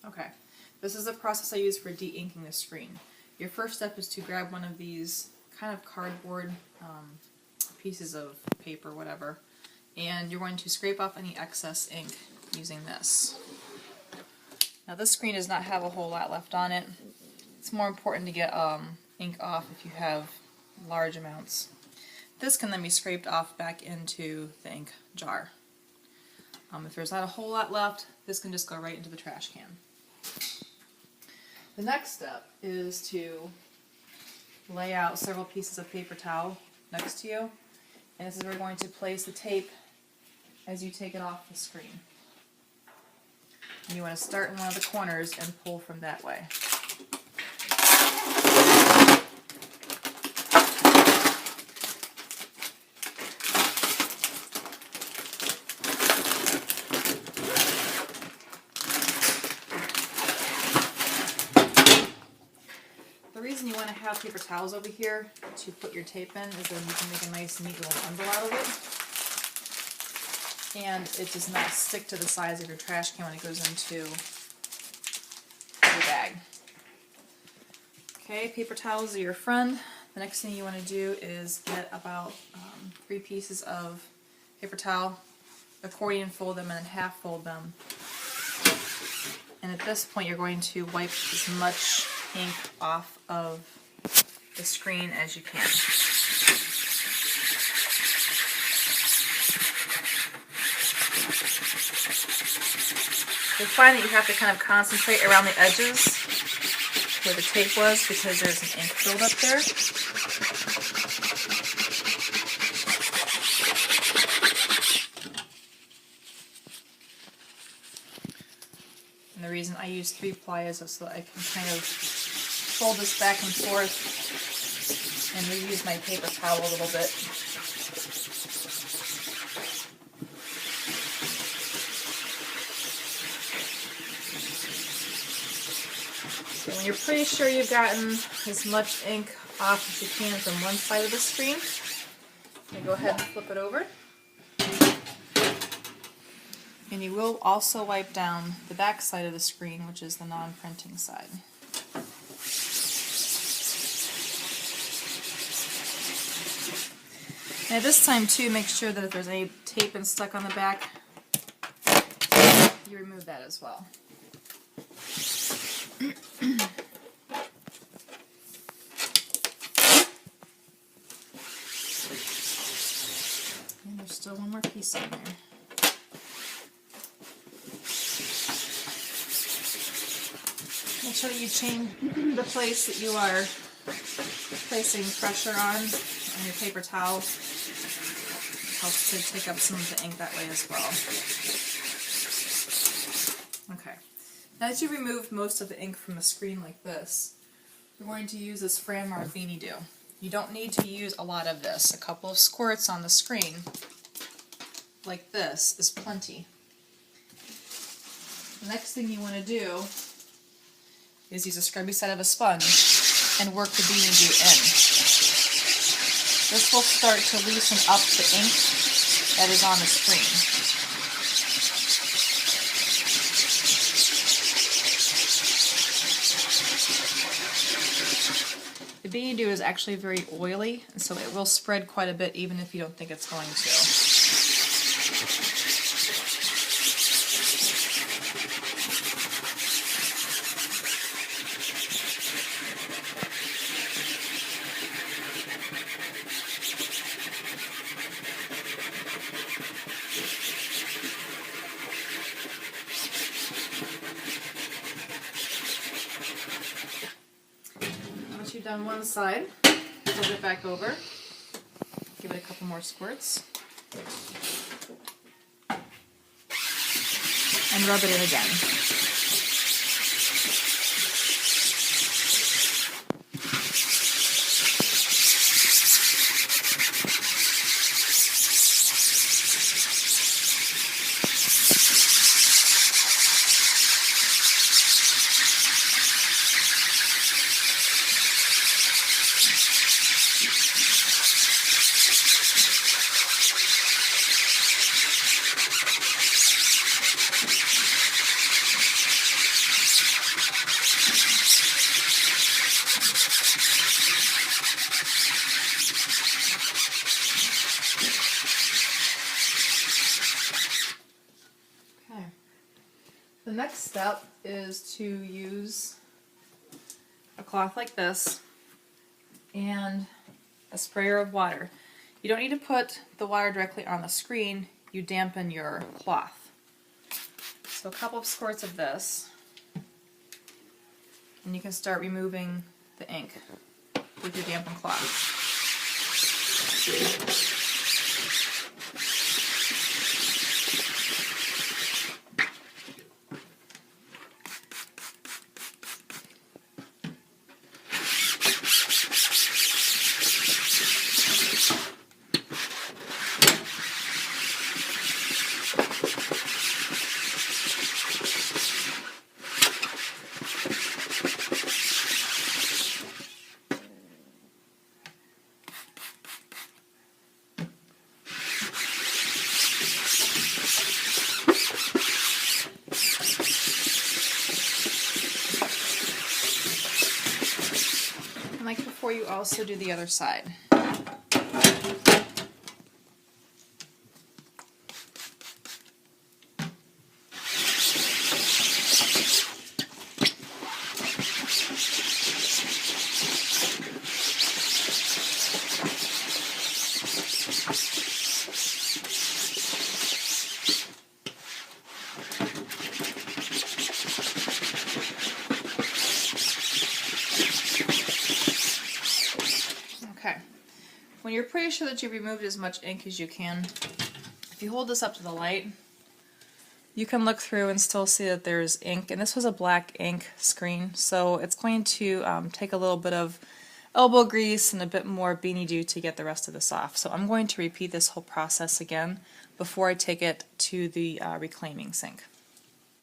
Okay, this is the process I use for de-inking the screen. Your first step is to grab one of these kind of cardboard pieces of paper, whatever, and you're going to scrape off any excess ink using this. Now this screen does not have a whole lot left on it. It's more important to get ink off if you have large amounts. This can then be scraped off back into the ink jar. If there's not a whole lot left, this can just go right into the trash can. The next step is to lay out several pieces of paper towel next to you, and this is where we're going to place the tape as you take it off the screen. And you want to start in one of the corners and pull from that way. The reason you want to have paper towels over here to put your tape in is then you can make a nice neat little bundle out of it. And it does not stick to the sides of your trash can when it goes into your bag. Okay, paper towels are your friend. The next thing you want to do is get about 3 pieces of paper towel, accordion fold them, and then half fold them. And at this point you're going to wipe as much ink off of the screen as you can. You'll find that you have to kind of concentrate around the edges where the tape was because there's an ink buildup there. And the reason I use 3-ply is so that I can kind of fold this back and forth and reuse my paper towel a little bit. So when you're pretty sure you've gotten as much ink off as you can from one side of the screen, you go ahead and flip it over. And you will also wipe down the back side of the screen, which is the non-printing side. Now this time too, make sure that if there's any tape and stuck on the back, you remove that as well. And there's still one more piece on there. Make sure that you change the place that you are placing pressure on your paper towel. It helps to take up some of the ink that way as well. Okay, now that you've removed most of the ink from the screen like this, we're going to use this Franmar Beanie Do. You don't need to use a lot of this. A couple of squirts on the screen like this is plenty. The next thing you want to do is use a scrubby side of a sponge and work the Beanie Do in. This will start to loosen up the ink that is on the screen. The Beanie Do is actually very oily, and so it will spread quite a bit even if you don't think it's going to. Once you've done one side, flip it back over, give it a couple more squirts, and rub it in again. The next step is to use a cloth like this and a sprayer of water. You don't need to put the water directly on the screen, you dampen your cloth. So a couple of squirts of this, and you can start removing the ink with your dampened cloth. And like before, you also do the other side. Okay, when you're pretty sure that you've removed as much ink as you can, if you hold this up to the light, you can look through and still see that there's ink, and this was a black ink screen, so it's going to take a little bit of elbow grease and a bit more Beanie Dew to get the rest of this off. So I'm going to repeat this whole process again before I take it to the reclaiming sink.